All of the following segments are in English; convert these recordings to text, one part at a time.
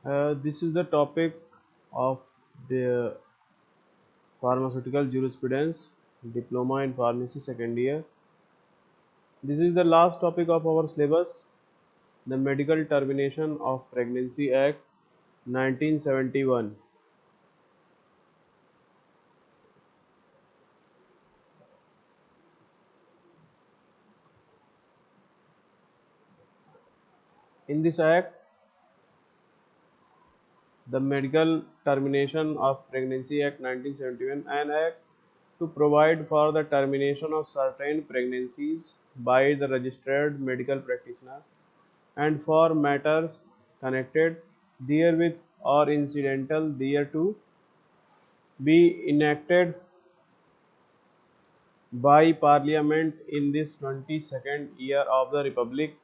This is the topic of the pharmaceutical jurisprudence, diploma in pharmacy second year. This is the last topic of our syllabus, the Medical Termination of Pregnancy Act 1971. In this act, the Medical Termination of Pregnancy Act 1971, an act to provide for the termination of certain pregnancies by the registered medical practitioners and for matters connected therewith or incidental thereto, be enacted by Parliament in this 22nd year of the Republic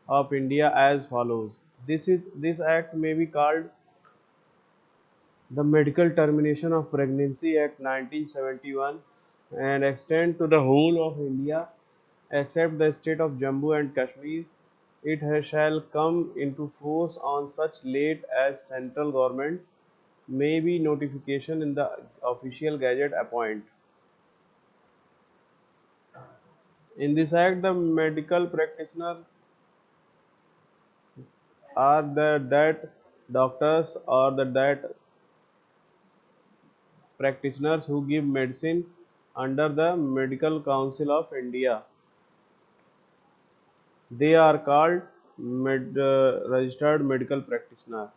of India as follows. This act may be called the Medical Termination of Pregnancy Act 1971 and extend to the whole of India except the state of Jammu and Kashmir. It shall come into force on such late as central government may be notification in the official gazette appoint. In this act, the medical practitioner are the that doctors or the that practitioners who give medicine under the Medical Council of India. They are called registered medical practitioner.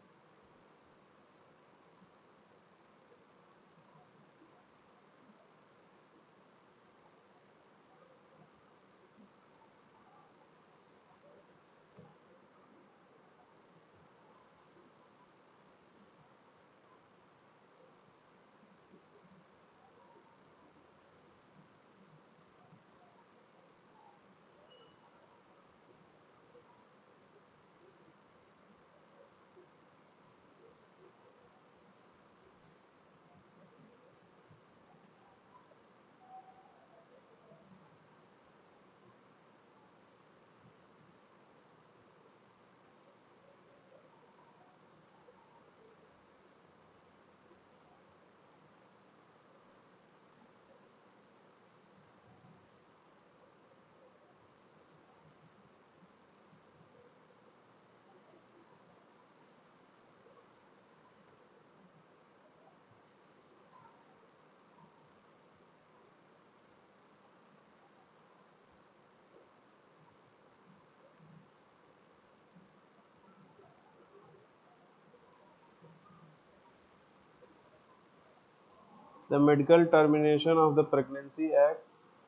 The medical termination of the Pregnancy Act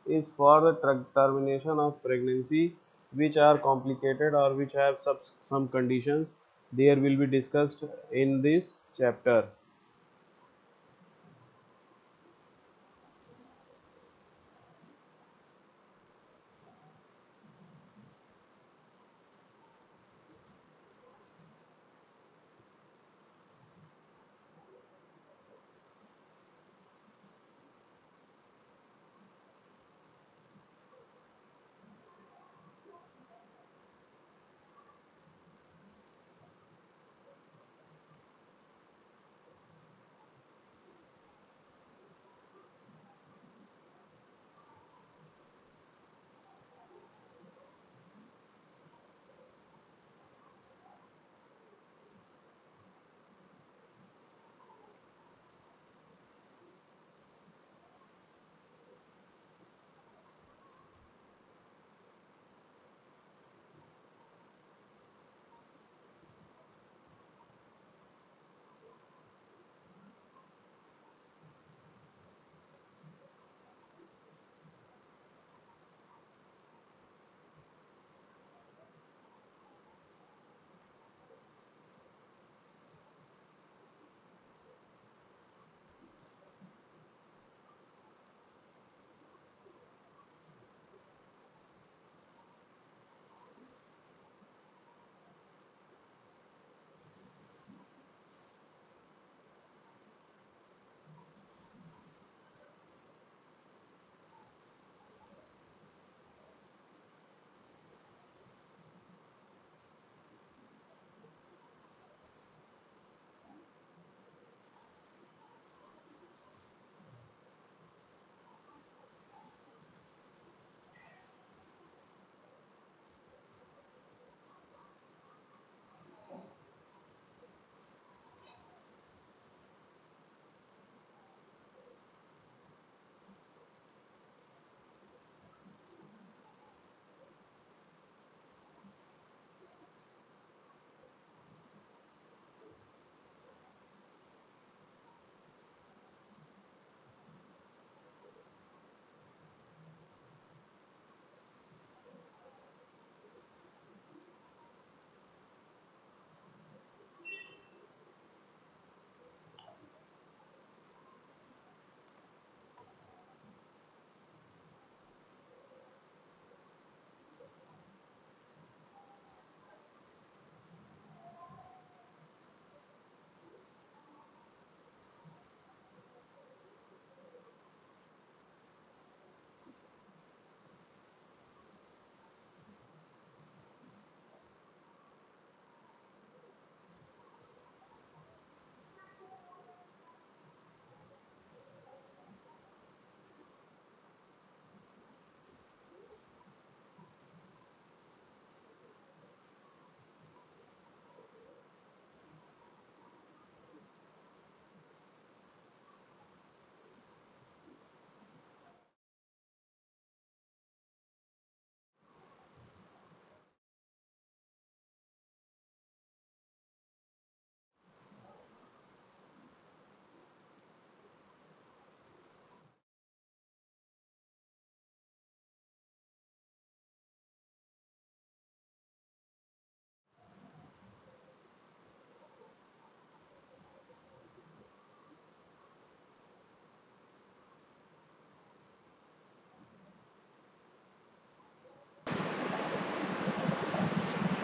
is for the termination of pregnancy which are complicated or which have some conditions. There will be discussed in this chapter.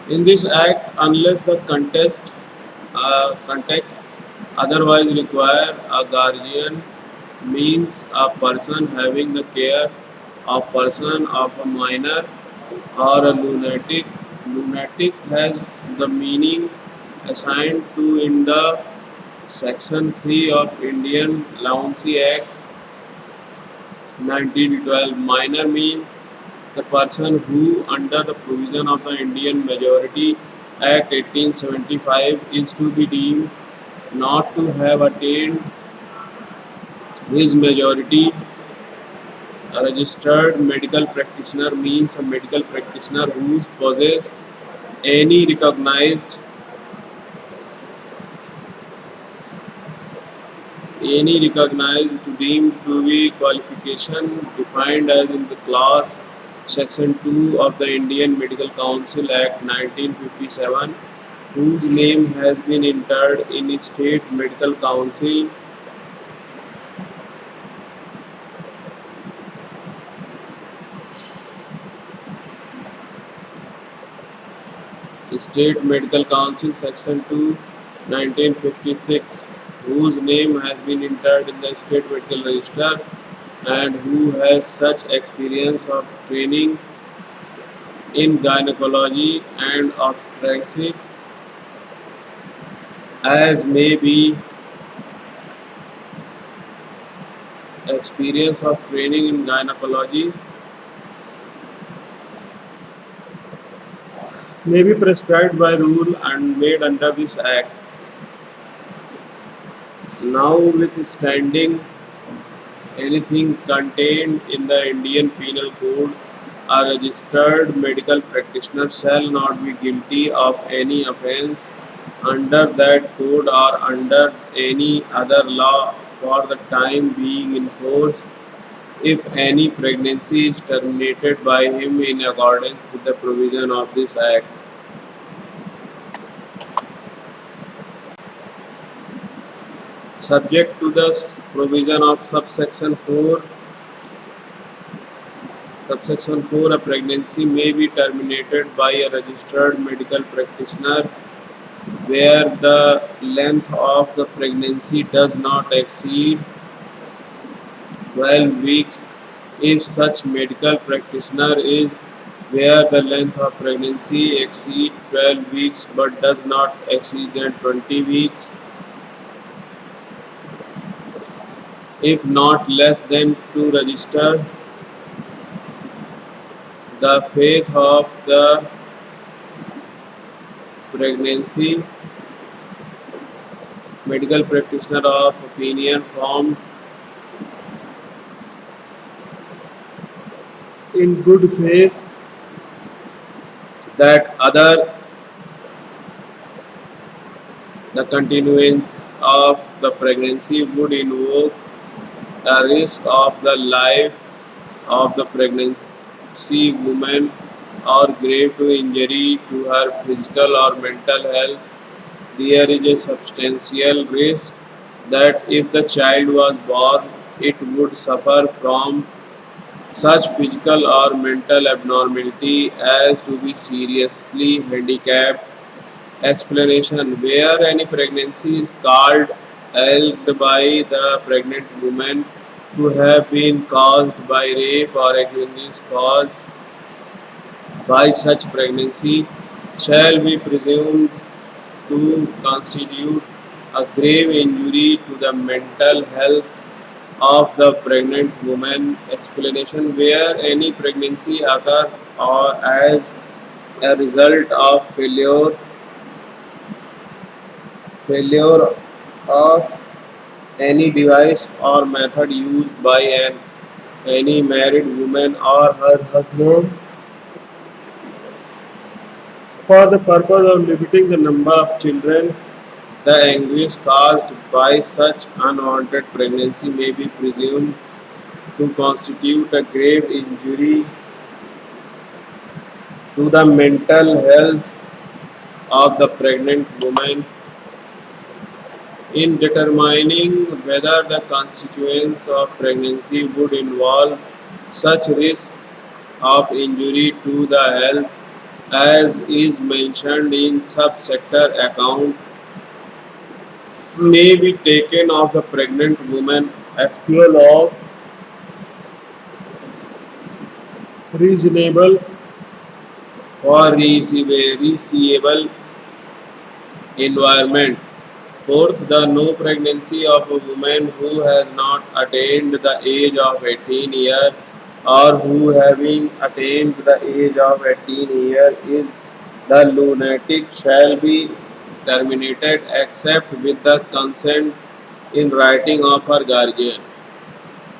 In this act, unless the context otherwise require, a guardian means a person having the care of person of a minor or a lunatic. Lunatic has the meaning assigned to in the Section 3 of Indian Lawncy Act 1912. Minor means the person who, under the provision of the Indian Majority Act 1875, is to be deemed not to have attained his majority. A registered medical practitioner means a medical practitioner who possesses any recognized deemed to be qualification defined as in the class section 2 of the Indian Medical Council Act 1957, whose name has been entered in state medical council, state medical council section 2 1956, whose name has been entered in the state medical register, and who has such experience of training in gynecology and obstetrics as may be experience of training in gynecology may be prescribed by rule and made under this act. Notwithstanding anything contained in the Indian Penal Code, a registered medical practitioner shall not be guilty of any offence under that code or under any other law for the time being in force if any pregnancy is terminated by him in accordance with the provision of this act. Subject to the provision of subsection 4, a pregnancy may be terminated by a registered medical practitioner where the length of the pregnancy does not exceed 12 weeks if such medical practitioner is where the length of pregnancy exceeds 12 weeks but does not exceed than 20 weeks if not less than to register the faith of the pregnancy medical practitioner of opinion formed in good faith that other the continuance of the pregnancy would invoke a risk of the life of the pregnancy woman or grave to injury to her physical or mental health. There is a substantial risk that if the child was born, it would suffer from such physical or mental abnormality as to be seriously handicapped. Explanation: where any pregnancy is called held by the pregnant woman to have been caused by rape or accidents caused by such pregnancy shall be presumed to constitute a grave injury to the mental health of the pregnant woman. Explanation: where any pregnancy occurs or as a result of failure of any device or method used by any married woman or her husband for the purpose of limiting the number of children, the anguish caused by such unwanted pregnancy may be presumed to constitute a grave injury to the mental health of the pregnant woman. In determining whether the constituents of pregnancy would involve such risk of injury to the health, as is mentioned in subsector account, may be taken of the pregnant woman actual or reasonable or receivable environment. Fourth, the no pregnancy of a woman who has not attained the age of 18 years or who having attained the age of 18 years is the lunatic shall be terminated except with the consent in writing of her guardian.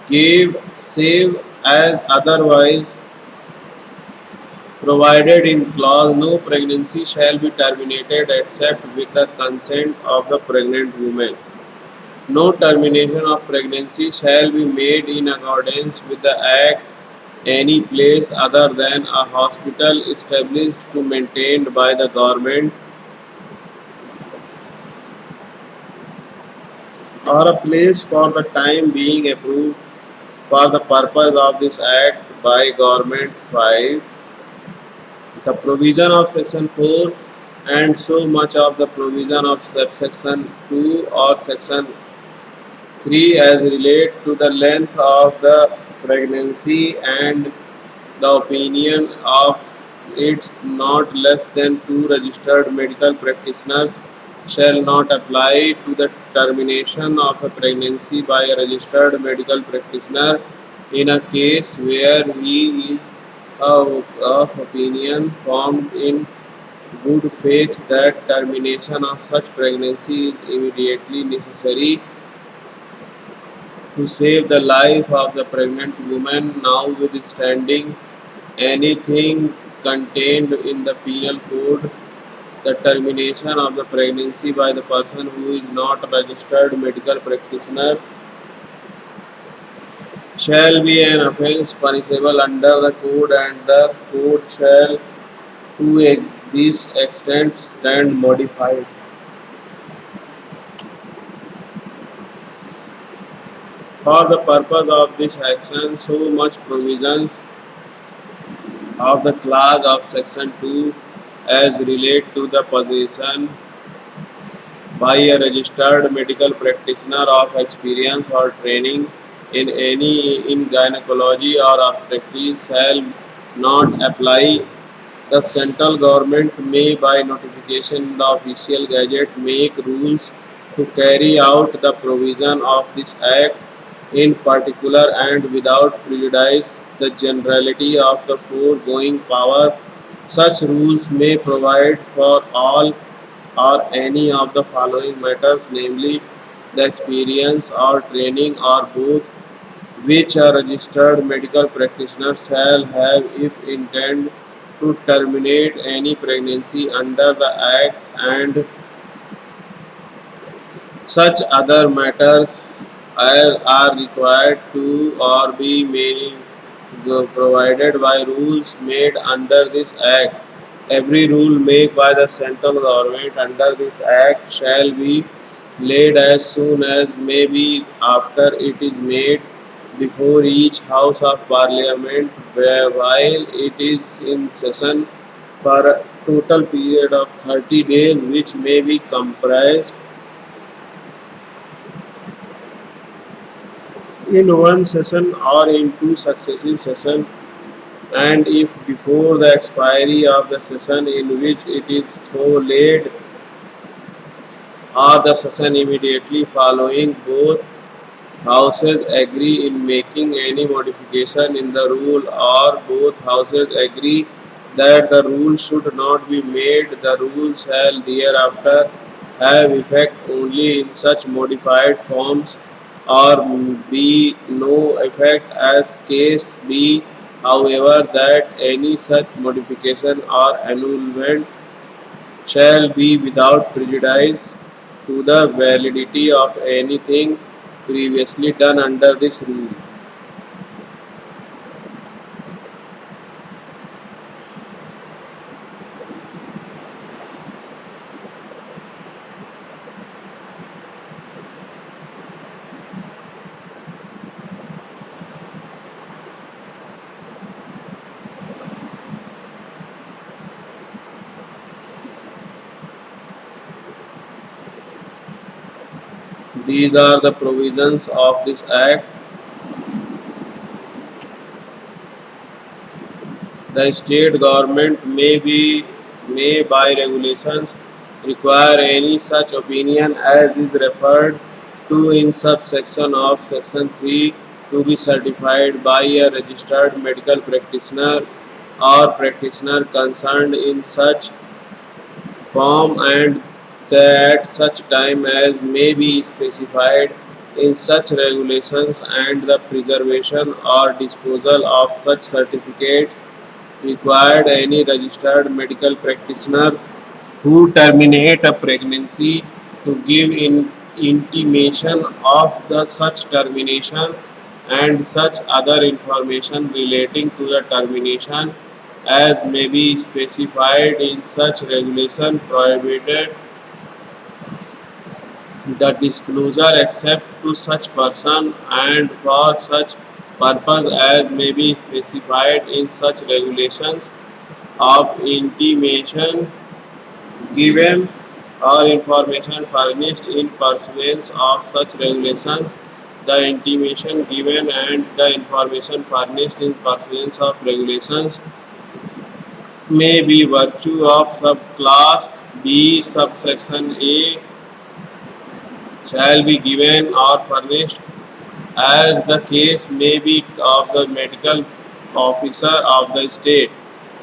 Give, save as otherwise provided in clause no pregnancy shall be terminated except with the consent of the pregnant woman. No termination of pregnancy shall be made in accordance with the Act any place other than a hospital established to maintained by the government or a place for the time being approved for the purpose of this Act by government. 5. The provision of section 4 and so much of the provision of subsection 2 or section 3 as relate to the length of the pregnancy and the opinion of its not less than two registered medical practitioners shall not apply to the termination of a pregnancy by a registered medical practitioner in a case where he is of opinion formed in good faith that termination of such pregnancy is immediately necessary to save the life of the pregnant woman, notwithstanding anything contained in the penal code. The termination of the pregnancy by the person who is not a registered medical practitioner shall be an offence punishable under the code, and the code shall to this extent stand modified. For the purpose of this action, so much provisions of the clause of section 2 as relate to the possession by a registered medical practitioner of experience or training in any in gynecology or obstetrics shall not apply. The central government may by notification in the official gazette make rules to carry out the provision of this act in particular and without prejudice the generality of the foregoing power. Such rules may provide for all or any of the following matters, namely the experience or training or both, which a registered medical practitioner shall have if intend to terminate any pregnancy under the Act, and such other matters as are required to or be made provided by rules made under this Act. Every rule made by the central government under this Act shall be laid as soon as may be after it is made before each House of Parliament while it is in session for a total period of 30 days, which may be comprised in one session or in two successive sessions, and if before the expiry of the session in which it is so laid or the session immediately following, both houses agree in making any modification in the rule or both houses agree that the rule should not be made, the rule shall thereafter have effect only in such modified forms or be no effect as case be. However, that any such modification or annulment shall be without prejudice to the validity of anything previously done under this rule. These are the provisions of this act. The state government may by regulations require any such opinion as is referred to in subsection of section 3 to be certified by a registered medical practitioner or practitioner concerned in such form, and that such time as may be specified in such regulations, and the preservation or disposal of such certificates required any registered medical practitioner who terminate a pregnancy to give intimation of the such termination and such other information relating to the termination as may be specified in such regulation prohibited the disclosure except to such person and for such purpose as may be specified in such regulations of intimation given or information furnished in pursuance of such regulations. The intimation given and the information furnished in pursuance of regulations may be virtue of subclass B subsection A shall be given or furnished as the case may be of the medical officer of the state.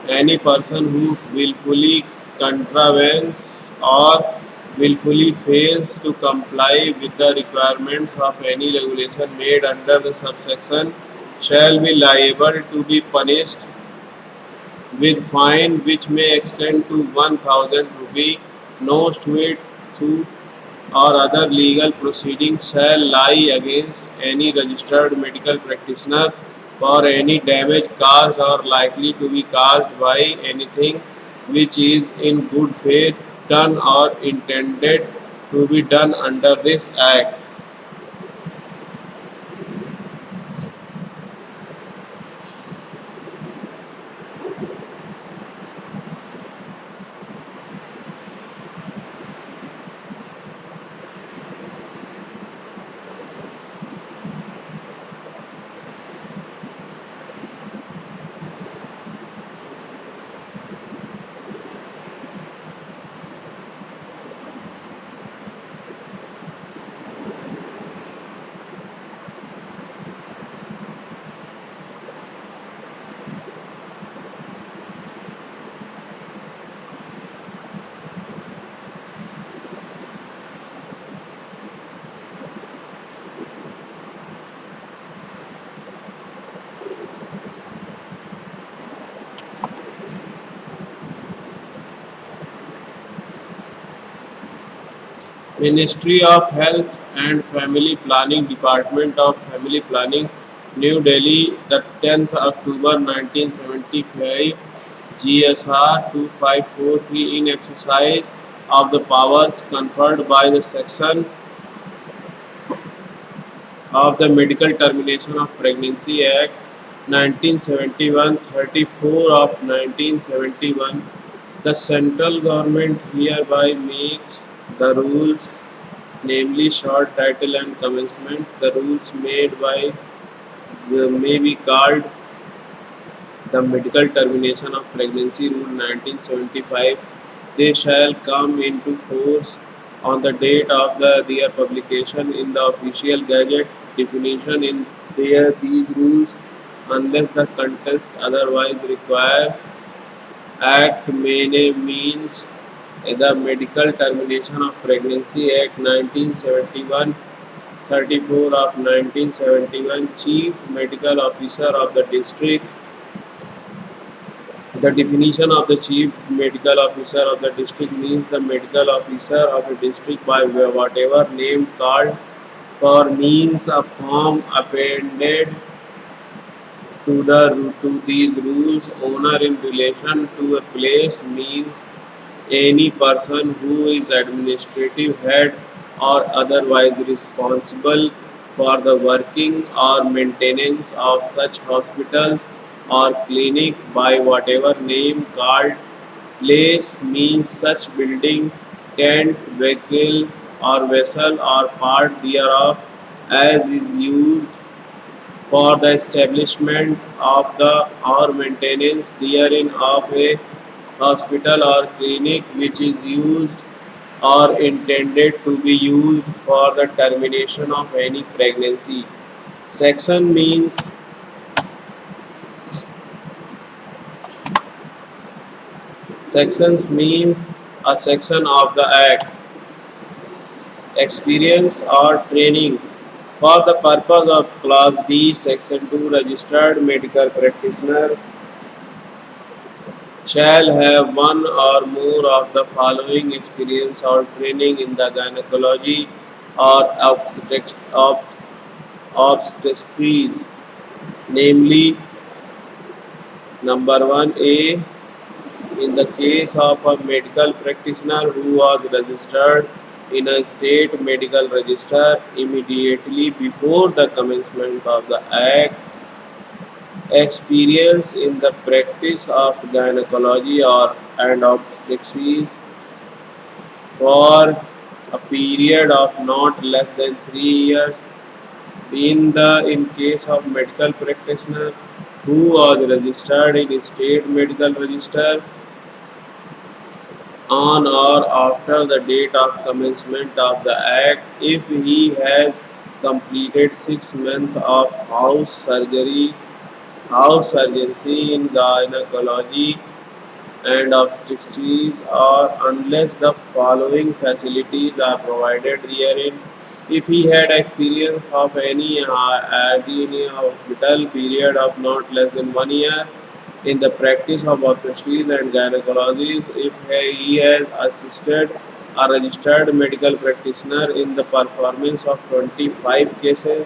Any person who willfully contravenes or willfully fails to comply with the requirements of any regulation made under the subsection shall be liable to be punished with fine which may extend to 1000 rupee. No suit or other legal proceedings shall lie against any registered medical practitioner for any damage caused or likely to be caused by anything which is in good faith done or intended to be done under this act. Ministry of Health and Family Planning, Department of Family Planning, New Delhi, the 10th October 1975, GSR 2543, in exercise of the powers conferred by the section of the Medical Termination of Pregnancy Act 1971, 34 of 1971, the central government hereby makes the rules, namely short title and commencement. The rules made by may be called the Medical Termination of Pregnancy Rule 1975. They shall come into force on the date of their publication in the official gazette. Definition in these rules, unless the context otherwise require, Act means the Medical Termination of Pregnancy Act 1971, 34 of 1971, Chief Medical Officer of the District. The definition of the Chief Medical Officer of the District means the medical officer of a district by whatever name called for means a form appended to these rules. Owner in relation to a place means any person who is administrative head or otherwise responsible for the working or maintenance of such hospitals or clinic by whatever name called. Place means such building, tent, vehicle or vessel or part thereof as is used for the establishment of the or maintenance therein of a hospital or clinic which is used or intended to be used for the termination of any pregnancy. Section means Sections means a section of the act, experience or training. For the purpose of Clause D, Section 2, registered medical practitioner shall have one or more of the following experience or training in the gynecology or obstetrics, namely number 1A, in the case of a medical practitioner who was registered in a state medical register immediately before the commencement of the act, experience in the practice of gynecology or and obstetrics for a period of not less than 3 years. In case of medical practitioner who was registered in state medical register on or after the date of commencement of the act, if he has completed 6 months of house surgery in gynecology and obstetrics, or unless the following facilities are provided therein. If he had experience of any at any hospital period of not less than 1 year in the practice of obstetrics and gynecology, if he has assisted a registered medical practitioner in the performance of 25 cases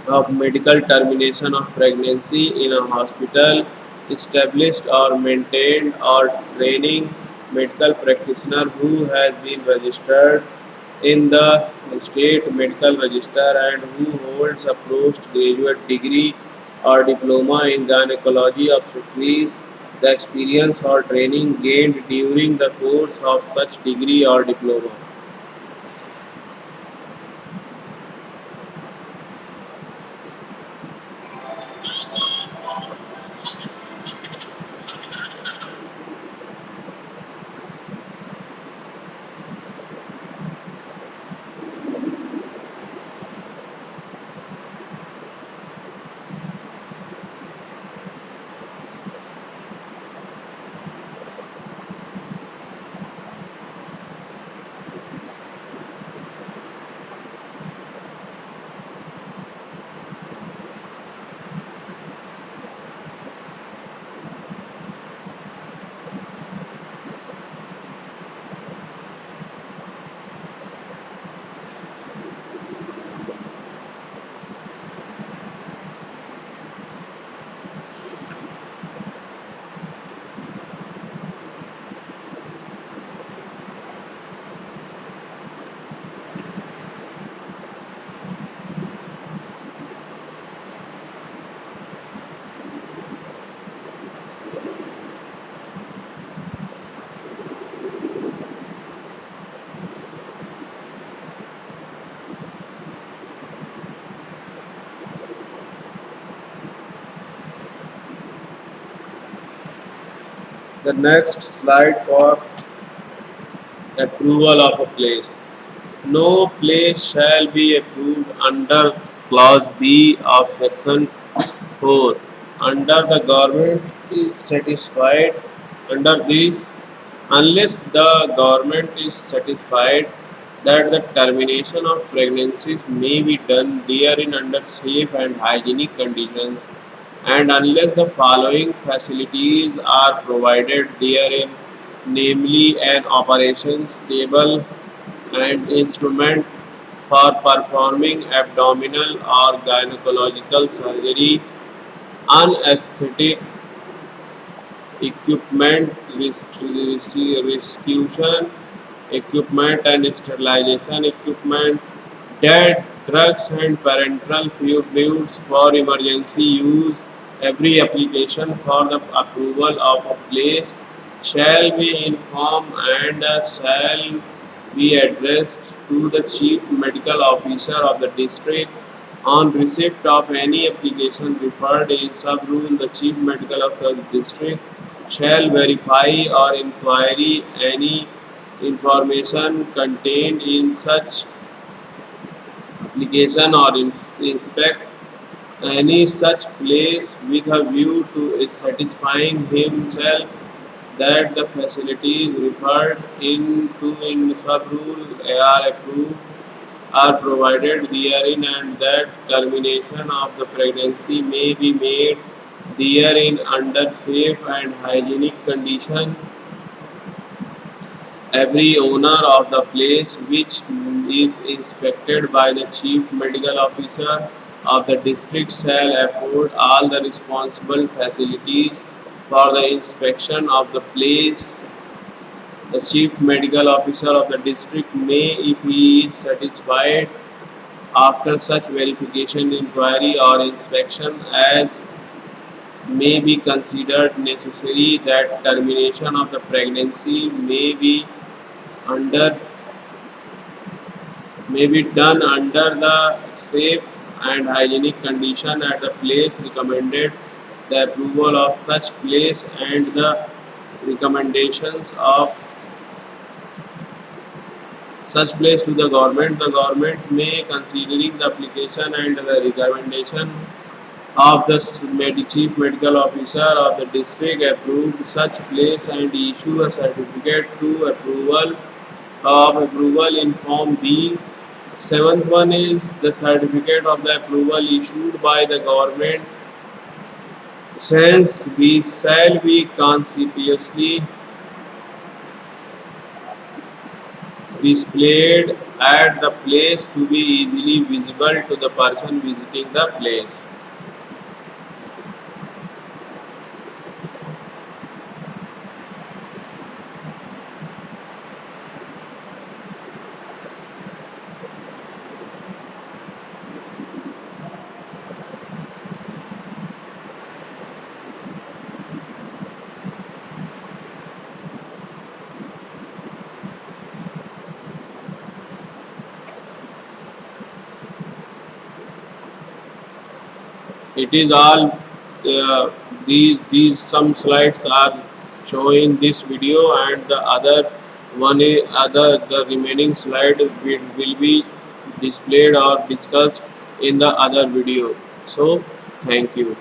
of medical termination of pregnancy in a hospital established or maintained or training medical practitioner who has been registered in the state medical register and who holds a postgraduate degree or diploma in gynecology obstetrics, the experience or training gained during the course of such degree or diploma. The next slide for approval of a place. No place shall be approved under Clause B of Section 4. Under the government is satisfied under this, unless the government is satisfied that the termination of pregnancies may be done therein under safe and hygienic conditions, and unless the following facilities are provided therein, namely an operations table and instrument for performing abdominal or gynecological surgery, anesthetic equipment, rescuation equipment and sterilization equipment, dead drugs and parenteral fluids for emergency use. Every application for the approval of a place shall be in form and shall be addressed to the Chief Medical Officer of the district. On receipt of any application referred in sub-rule, the Chief Medical Officer of the district shall verify or inquiry any information contained in such application or inspect any such place with a view to satisfying himself that the facilities referred into in sub-rule are approved are provided therein and that termination of the pregnancy may be made therein under safe and hygienic condition. Every owner of the place which is inspected by the chief medical officer of the district shall afford all the responsible facilities for the inspection of the place. The chief medical officer of the district may, if he is satisfied after such verification, inquiry or inspection as may be considered necessary, that termination of the pregnancy under may be done under the safe and hygienic condition at the place recommended. The approval of such place and the recommendations of such place to the government may, considering the application and the recommendation of the chief medical officer of the district, approve such place and issue a certificate to approval in form B. Seventh one is the certificate of the approval issued by the government since we shall be conspicuously displayed at the place to be easily visible to the person visiting the place. It is all these some slides are showing this video, and the other one is the remaining slide will be displayed or discussed in the other video. So thank you.